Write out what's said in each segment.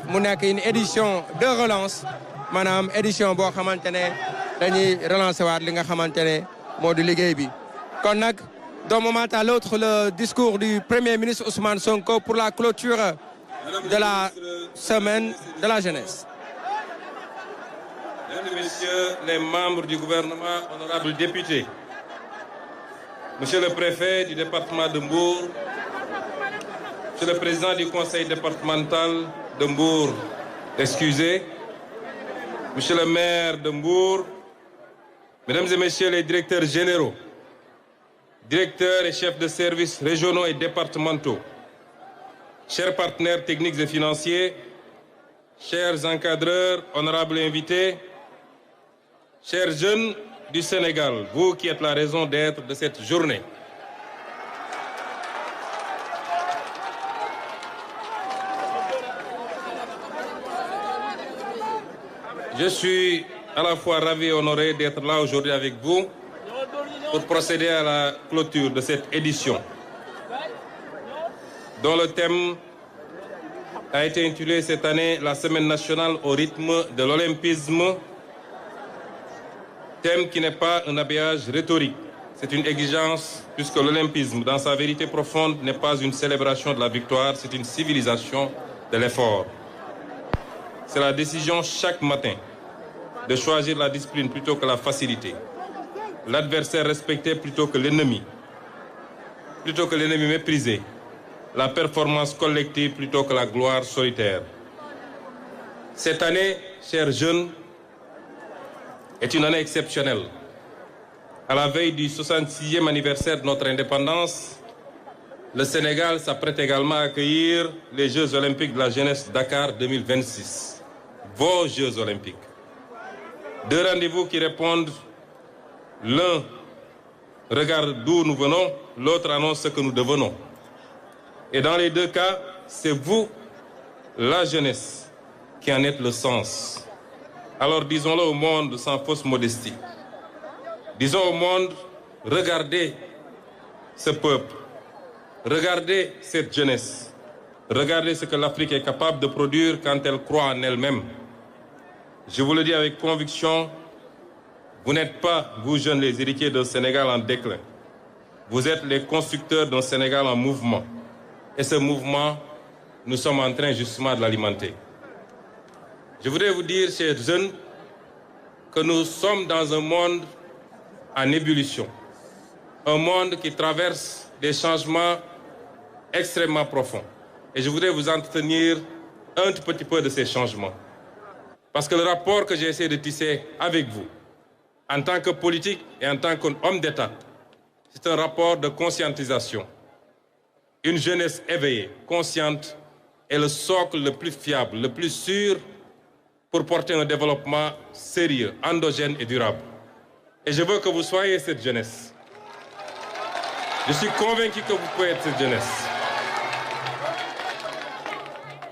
mu nekk une édition de relance maanaam édition boo xamante ne dañuy relancer waat li nga xamante ne moo di liggéey bi kon nag d'un moment à l'autre le discours du Premier ministre Ousmane Sonko pour la clôture de la semaine de la jeunesse. Mesdames et messieurs les membres du gouvernement, honorables députés, monsieur le préfet du département de Mbour, monsieur le président du conseil départemental de Mbour, excusez, monsieur le maire de Mbour, mesdames et messieurs les directeurs généraux, directeurs et chefs de services régionaux et départementaux, chers partenaires techniques et financiers, chers encadreurs, honorables invités, chers jeunes du Sénégal, vous qui êtes la raison d'être de cette journée. Je suis à la fois ravi et honoré d'être là aujourd'hui avec vous pour procéder à la clôture de cette édition, dont le thème a été intitulé cette année la Semaine nationale au rythme de l'olympisme, thème qui n'est pas un habillage rhétorique, c'est une exigence puisque l'olympisme, dans sa vérité profonde, n'est pas une célébration de la victoire, c'est une civilisation de l'effort. C'est la décision chaque matin de choisir la discipline plutôt que la facilité, l'adversaire respecté plutôt que l'ennemi méprisé, la performance collective plutôt que la gloire solitaire. Cette année, chers jeunes, est une année exceptionnelle. À la veille du 66e anniversaire de notre indépendance, le Sénégal s'apprête également à accueillir les Jeux olympiques de la jeunesse Dakar 2026. Vos Jeux olympiques. Deux rendez-vous qui répondent, l'un regarde d'où nous venons, l'autre annonce ce que nous devenons. Et dans les deux cas, c'est vous, la jeunesse, qui en êtes le sens. Alors disons-le au monde sans fausse modestie. Disons au monde, regardez ce peuple, regardez cette jeunesse, regardez ce que l'Afrique est capable de produire quand elle croit en elle-même. Je vous le dis avec conviction, vous n'êtes pas, vous jeunes, les héritiers d'un Sénégal en déclin. Vous êtes les constructeurs d'un Sénégal en mouvement. Et ce mouvement, nous sommes en train justement de l'alimenter. Je voudrais vous dire, chers jeunes, que nous sommes dans un monde en ébullition. Un monde qui traverse des changements extrêmement profonds. Et je voudrais vous entretenir un tout petit peu de ces changements. Parce que le rapport que j'ai essayé de tisser avec vous, en tant que politique et en tant qu'homme d'État, c'est un rapport de conscientisation. Une jeunesse éveillée, consciente, est le socle le plus fiable, le plus sûr pour porter un développement sérieux, endogène et durable. Et je veux que vous soyez cette jeunesse. Je suis convaincu que vous pouvez être cette jeunesse.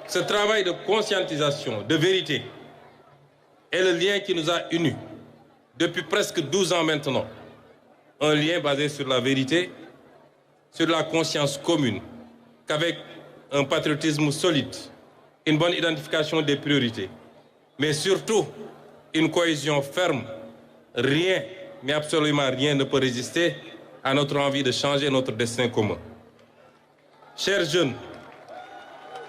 Ce travail de conscientisation, de vérité, est le lien qui nous a unis depuis presque 12 ans maintenant. Un lien basé sur la vérité, sur la conscience commune, qu'avec un patriotisme solide, une bonne identification des priorités, mais surtout une cohésion ferme. Rien, mais absolument rien ne peut résister à notre envie de changer notre destin commun. Chers jeunes,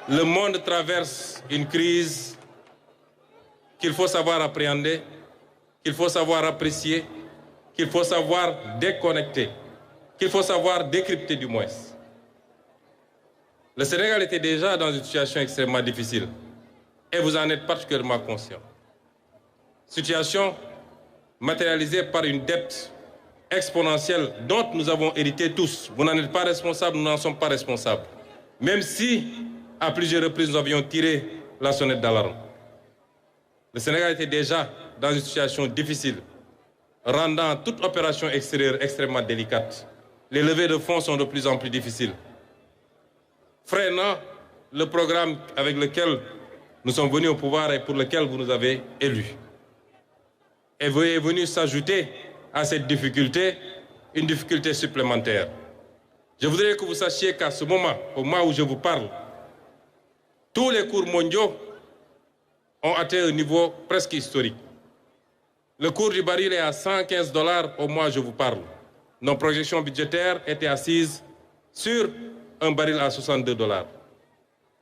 le monde traverse une crise qu'il faut savoir appréhender, qu'il faut savoir apprécier, qu'il faut savoir déconnecter, qu'il faut savoir décrypter du moins. Le Sénégal était déjà dans une situation extrêmement difficile et vous en êtes particulièrement conscient. Situation matérialisée par une dette exponentielle dont nous avons hérité tous. Vous n'en êtes pas responsables, nous n'en sommes pas responsables. Même si, à plusieurs reprises, nous avions tiré la sonnette d'alarme. Le Sénégal était déjà dans une situation difficile, rendant toute opération extérieure extrêmement délicate. Les levées de fonds sont de plus en plus difficiles, freinant le programme avec lequel nous sommes venus au pouvoir et pour lequel vous nous avez élus. Et vous est venu s'ajouter à cette difficulté une difficulté supplémentaire. Je voudrais que vous sachiez qu'à ce moment, au moment où je vous parle, tous les cours mondiaux ont atteint un niveau presque historique. Le cours du baril est à 115 $ au mois, je vous parle. Nos projections budgétaires étaient assises sur un baril à 62 $.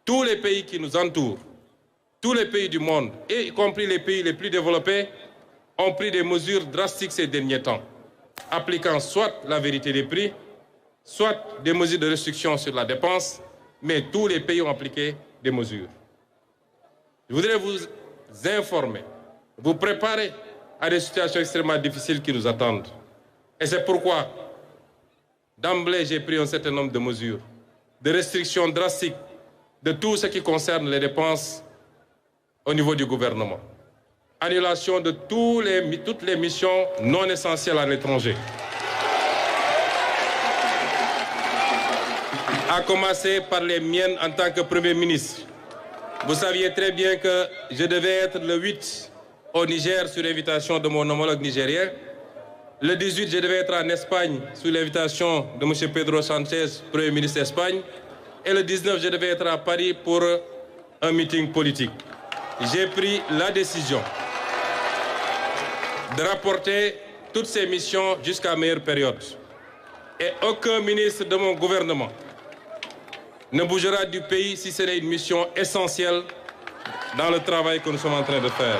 Tous les pays qui nous entourent, tous les pays du monde, y compris les pays les plus développés, ont pris des mesures drastiques ces derniers temps, appliquant soit la vérité des prix, soit des mesures de restriction sur la dépense, mais tous les pays ont appliqué des mesures. Je voudrais vous informer, vous préparer à des situations extrêmement difficiles qui nous attendent. Et c'est pourquoi, d'emblée, j'ai pris un certain nombre de mesures, de restrictions drastiques de tout ce qui concerne les dépenses au niveau du gouvernement. Annulation de toutes les missions non essentielles à l'étranger. À commencer par les miennes en tant que Premier ministre. Vous saviez très bien que je devais être le 8 au Niger sur l'invitation de mon homologue nigérien. Le 18, je devais être en Espagne sous l'invitation de M. Pedro Sanchez, Premier ministre d'Espagne. Et le 19, je devais être à Paris pour un meeting politique. J'ai pris la décision de rapporter toutes ces missions jusqu'à meilleure période. Et aucun ministre de mon gouvernement ne bougera du pays si ce n'est une mission essentielle dans le travail que nous sommes en train de faire.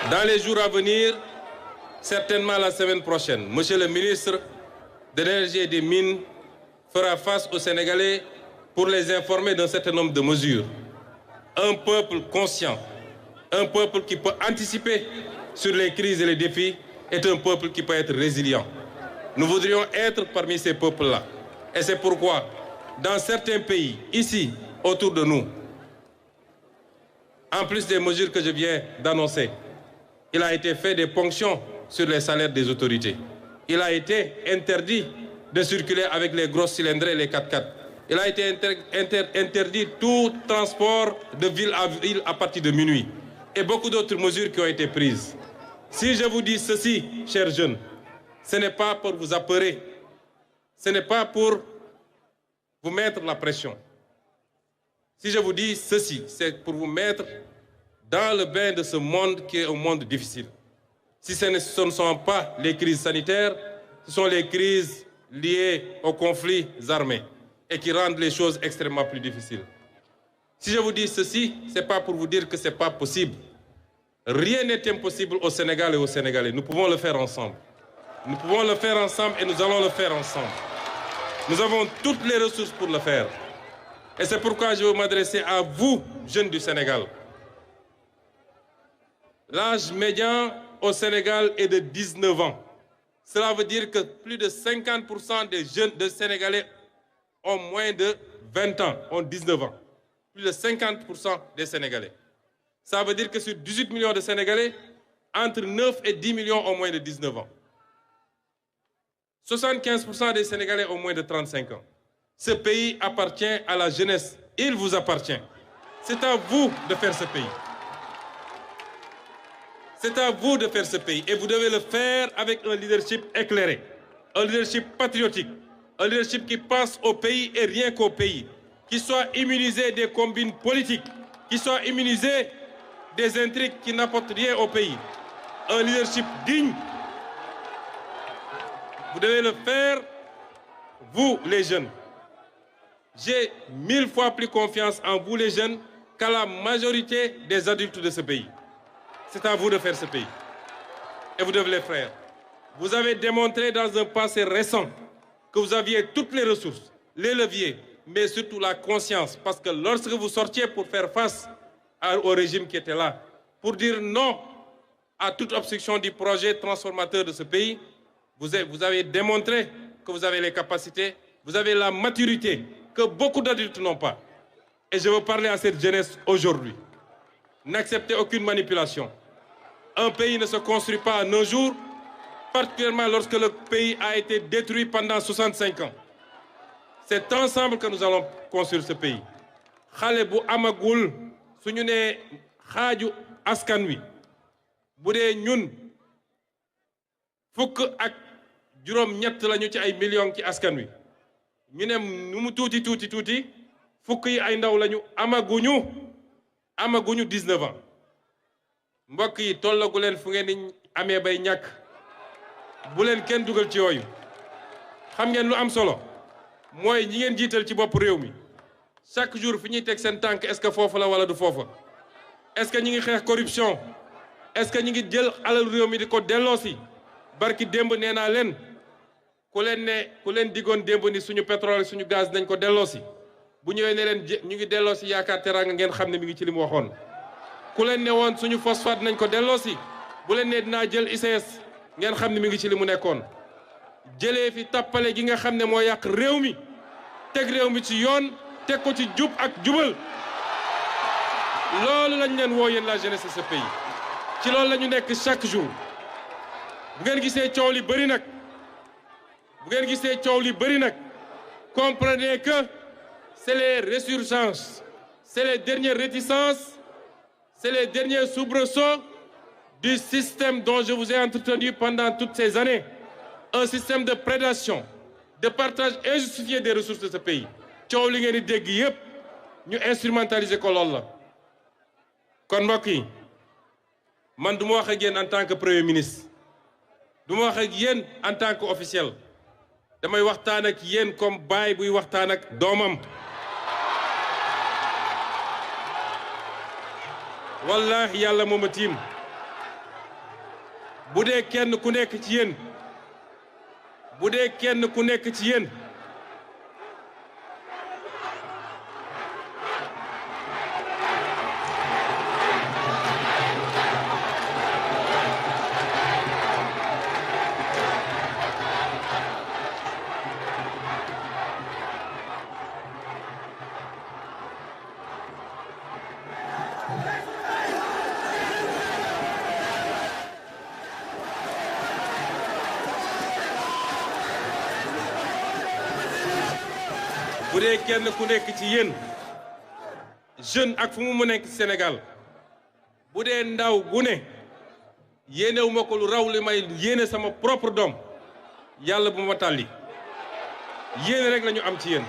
Dans les jours à venir, certainement la semaine prochaine, Monsieur le ministre de l'Énergie et des Mines fera face aux Sénégalais pour les informer d'un certain nombre de mesures. Un peuple conscient, un peuple qui peut anticiper sur les crises et les défis est un peuple qui peut être résilient. Nous voudrions être parmi ces peuples-là. Et c'est pourquoi, dans certains pays, ici, autour de nous, en plus des mesures que je viens d'annoncer, il a été fait des ponctions sur les salaires des autorités. Il a été interdit de circuler avec les grosses cylindrées et les 4x4. Il a été interdit tout transport de ville à ville à partir de minuit. Et beaucoup d'autres mesures qui ont été prises. Si je vous dis ceci, chers jeunes, ce n'est pas pour vous apeurer. Ce n'est pas pour vous mettre la pression. Si je vous dis ceci, c'est pour vous mettre dans le bain de ce monde qui est un monde difficile. Si ce ne sont pas les crises sanitaires, ce sont les crises liées aux conflits armés et qui rendent les choses extrêmement plus difficiles. Si je vous dis ceci, ce n'est pas pour vous dire que ce n'est pas possible. Rien n'est impossible au Sénégal et aux Sénégalais. Nous pouvons le faire ensemble. Nous pouvons le faire ensemble et nous allons le faire ensemble. Nous avons toutes les ressources pour le faire. Et c'est pourquoi je veux m'adresser à vous, jeunes du Sénégal. L'âge médian au Sénégal est de 19 ans. Cela veut dire que plus de 50% des jeunes Sénégalais ont moins de 20 ans, ont 19 ans. Plus de 50% des Sénégalais. Ça veut dire que sur 18 millions de Sénégalais, entre 9 et 10 millions ont moins de 19 ans. 75% des Sénégalais ont moins de 35 ans. Ce pays appartient à la jeunesse. Il vous appartient. C'est à vous de faire ce pays. C'est à vous de faire ce pays. Et vous devez le faire avec un leadership éclairé, un leadership patriotique, un leadership qui pense au pays et rien qu'au pays, qui soit immunisé des combines politiques, qui soit immunisé des intrigues qui n'apportent rien au pays. Un leadership digne. Vous devez le faire, vous les jeunes. J'ai 1000 fois plus confiance en vous les jeunes qu'à la majorité des adultes de ce pays. C'est à vous de faire ce pays. Et vous devez le faire. Vous avez démontré dans un passé récent que vous aviez toutes les ressources, les leviers, mais surtout la conscience. Parce que lorsque vous sortiez pour faire face au régime qui était là, pour dire non à toute obstruction du projet transformateur de ce pays, vous avez démontré que vous avez les capacités, vous avez la maturité que beaucoup d'adultes n'ont pas. Et je veux parler à cette jeunesse aujourd'hui. N'acceptez aucune manipulation. Un pays ne se construit pas en un jour, particulièrement lorsque le pays a été détruit pendant 65 ans. C'est ensemble que nous allons construire ce pays. Xale bu amagul suñu ne xaaju askan wi bu dee ñun fukk ak juróom ñett lañu ci ay millions ci askan wi ñu ne nu mu tuuti fukk yi ay ndaw lañu amaguñu 19 ans mbokk yi tollagu leen fu ngeen di amee bay ñàkk bu leen kenn dugal ci yooyu xam ngeen lu am solo mooy ñi ngeen jiital ci bopp réew mi chaque jour fi ñuy teg seen tànk est-ce que foofu la wala du foofa est-ce que ñi ngi xeex corruption est-ce que ñi ngi jël alal réew mi di ko delloosi barki démb nee naa leen ku leen diggoon démb ni suñu pétrole suñu gaz nañ ko delloosi bu ñëwee ne leen ñu ngi delloosi yaakaar teraanga ngeen xam ne mi ngi ci li mu waxoon ku leen ne woon suñu phosphate nañ ko delloosi bu leen ne dinaa jël ICS ngeen xam ne mi ngi ci li mu nekkoon jëlee fi tappale gi nga xam ne moo yàq réew mi teg réew mi ci yoon teg ko ci jub ak jubal loolu lañ leen woo yéen la jeunesse de ce pays ci loolu la ñu nekk chaque jour bu ngeen gisee coow li bëri nag comprenez que c'est les résurgences c'est les dernières réticences c'est les derniers soubresauts du système dont je vous ai entretenu pendant toutes ces années un système de prédation de partage injustifié des ressources de ce pays coow li ngeen di dégg yépp ñu instrumentaliser ko lool la kon mbokk yi man du ma wax ak yéen en tant que premier ministre du ma wax ak yéen en tant que officiel damay waxtaan ak yéen comme baay buy waxtaan ak doomam wallahi yàlla mooma tiim bu dee kenn ku nekk ci yéen jeune ak fu mu nekk Sénégal bu dee ndaw bu ne yéenewuma ko lu raw li may yéene sama propre doom yàlla bu ma tàlli yéene rek la ñu am ci yéen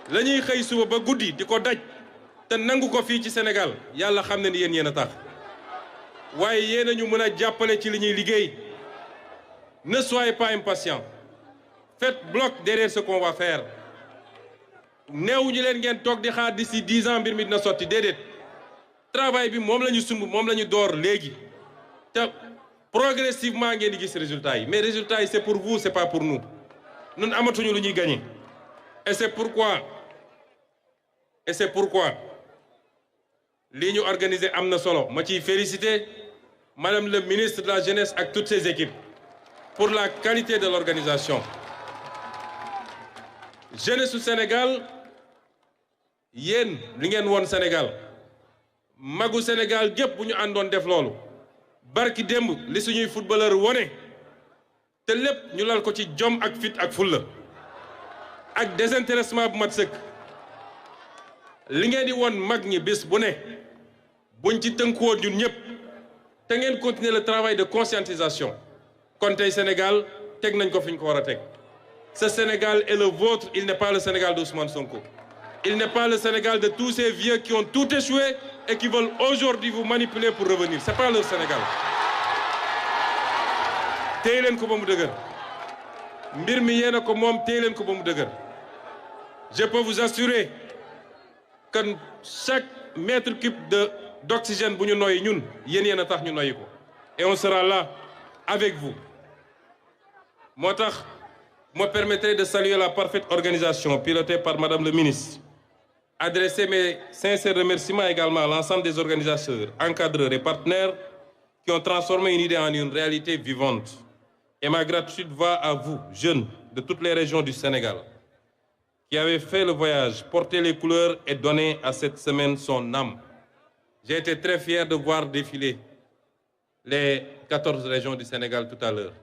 la ñuy xëy suba ba guddi di ko daj te nangu ko fii ci Sénégal yàlla xam ne ni yéen a tax waaye yéen a ñu mën a jàppale ci li ñuy liggéey ne soyez pas impatient faites bloc derrière ce qu'on va faire néew ñu leen ngeen toog di xaar d'ici 10 ans mbir mi dina sotti déedéet travail bi moom la ñu sumb moom la ñu door léegi te progressivement ngeen di gis résultats yi mais résultats yi c'est pour vous c'est pas pour nous ñun amatuñu lu ñuy gagner et c'est pourquoi lii ñu organiser am na solo ma ciy féliciter madame le ministre de la jeunesse ak toutes ses équipes pour la qualité de l'organisation jeunesse su Sénégal yéen li ngeen woon Sénégal magu Sénégal gépp bu ñu àndoon def loolu barki démb li suñuy footballeur wone te lépp ñu lal ko ci jom ak fit ak fulla ak désintéressement bu mat sëkk li ngeen di woon mag ñi bés bu ne buñ ci tënkuwoon ñun ñëpp te ngeen continuer le travail de conscientisation kon tey Sénégal teg nañ ko fi ñu ko war a teg ce Sénégal est le vôtre il n'est pas le Sénégal d'Ousmane Sonko il n'est pas le Sénégal de tous ces vieux qui ont tout échoué et qui veulent aujourd'hui vous manipuler pour revenir c'est pas leur Sénégal téye leen ko ba mu dëgër mbir mi yéen a ko moom téye leen ko ba mu dëgër je peux vous assurer que chaque mètre cube d'oxygène bu ñu noyyi ñun yéen a tax ñu noyyi ko et on sera là avec vous moo tax me permettez de saluer la parfaite organisation pilotée par Madame le ministre. Adresser mes sincères remerciements également à l'ensemble des organisateurs, encadreurs et partenaires qui ont transformé une idée en une réalité vivante. Et ma gratitude va à vous, jeunes de toutes les régions du Sénégal, qui avez fait le voyage, porté les couleurs et donné à cette semaine son âme. J'ai été très fier de voir défiler les 14 régions du Sénégal tout à l'heure.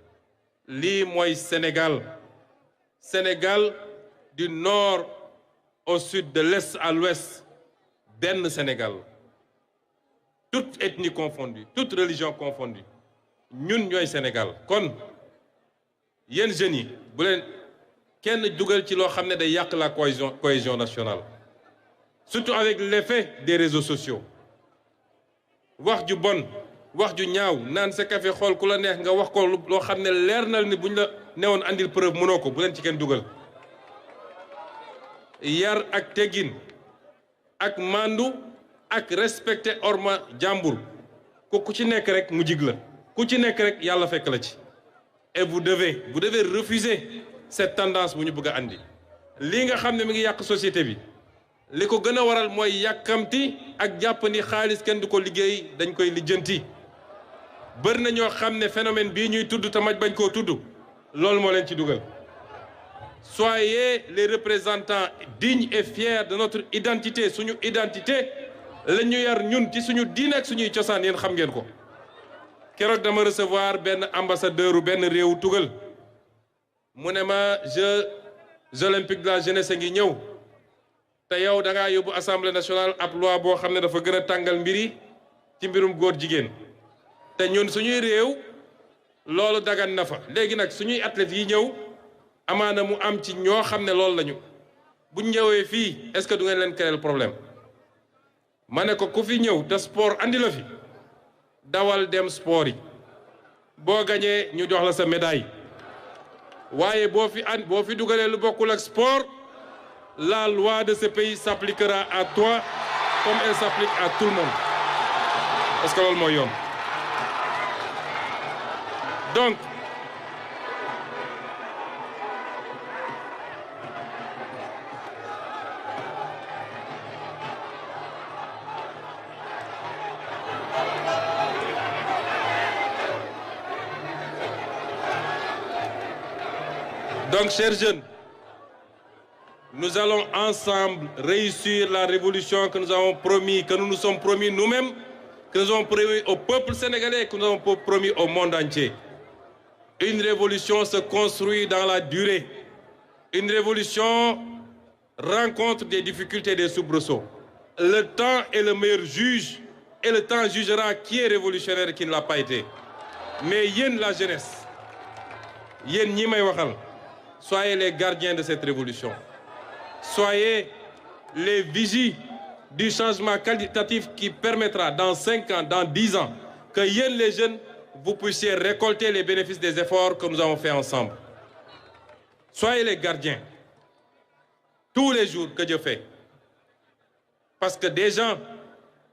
Lii mooy Sénégal du nord au sud, de l'est à l'ouest, benn Sénégal. Toute ethnie confondue, toute religion confondue. ñun ñooy Sénégal kon yéen jeunes yi bu leen kenn dugal ci loo xam ne day yàq la cohésion nationale surtout avec l'effet des réseaux sociaux wax ju bon wax ju ñaaw naan sa café xool ku la neex nga wax ko loo xam ne leer na ni buñ la newoon andil preuve mënoo ko bu leen ci kenn dugal yar ak teggin ak mandu ak respecter orma jàmbur ku ci nekk rek mu jig la ku ci nekk rek yàlla fekk la ci et vous devez refuser cette tendance bu ñu bëgg a andi lii nga xam ne mi ngi yàq société bi li ko gën a waral mooy yàkkamti ak jàpp ni xaalis kenn du ko liggéey dañ koy lijjanti bër na ñoo xam ne phénomène bii ñuy tudd te maj bañ koo tudd loolu moo leen ci dugal soyez les représentants dignes et fiers de notre identité suñu identité la ñu yar ñun ci suñu diine ak suñuy cosaan yéen xam ngeen ko keroog dama recevoir benn ambassadeur u benn réewu tugal mu ne ma Jeux olympiques de la jeunesse a ngi ñëw te yow da ngaa yóbbu assemblée nationale ab loi boo xam ne dafa gën a tàngal mbiri ci mbirum góor jigéen te ñun suñuy réew loolu dagan na fa léegi nag suñuy athlètes yi ñëw amaana mu am ci ñoo xam ne loolu lañu buñ ñëwee fii est-ce que du ngeen leen créer problème ma ne ko ku fi ñëw te sport andi la fi dawal dem sport yi boo gañee ñu jox la sa médaille waaye boo fi dugalee lu bokkul ak sport la loi de ce pays s'appliquera à toi comme elle s'applique à tout le monde parce que loolu mooy yoon donc chers jeunes, nous allons ensemble réussir la révolution que nous avons promis, que nous nous sommes promis nous-mêmes, que nous avons promis au peuple sénégalais, que nous avons promis au monde entier. Une révolution se construit dans la durée. Une révolution rencontre des difficultés et des soubresauts. Le temps est le meilleur juge et le temps jugera qui est révolutionnaire et qui ne l'a pas été. Mais yéen la jeunesse, yéen ñi may waxal, soyez les gardiens de cette révolution. Soyez les vigies du changement qualitatif qui permettra dans 5 ans, dans 10 ans, que yéen les jeunes, vous puissiez récolter les bénéfices des efforts que nous avons faits ensemble. Soyez les gardiens. Tous les jours que Dieu fait. Parce que des gens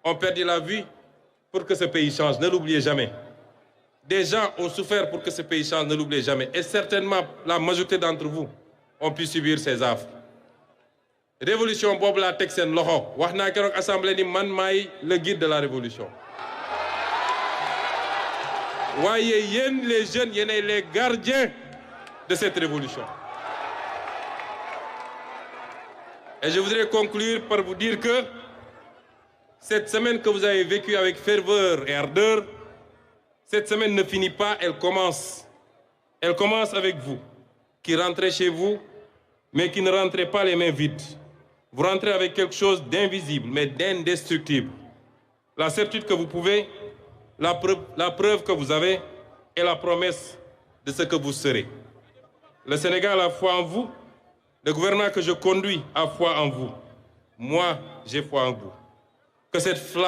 ont perdu la vie pour que ce pays change. Ne l'oubliez jamais. Des gens ont souffert pour que ce pays change, ne l'oubliez jamais. Et certainement, la majorité d'entre vous ont pu subir ces affres. Révolution boobu laa teg seen loxo wax naa keroog assemblée ni man maay le guide de la révolution. waaye yéen les jeunes yéenay les gardiens de cette révolution. Et je voudrais conclure par vous dire que cette semaine que vous avez vécue avec ferveur et ardeur, cette semaine ne finit pas, elle commence. Elle commence avec vous, qui rentrez chez vous, mais qui ne rentrez pas les mains vides. Vous rentrez avec quelque chose d'invisible, mais d'indestructible. La certitude que vous pouvez, la preuve que vous avez, et la promesse de ce que vous serez. Le Sénégal a foi en vous. Le gouvernement que je conduis a foi en vous. Moi, j'ai foi en vous. Que cette flamme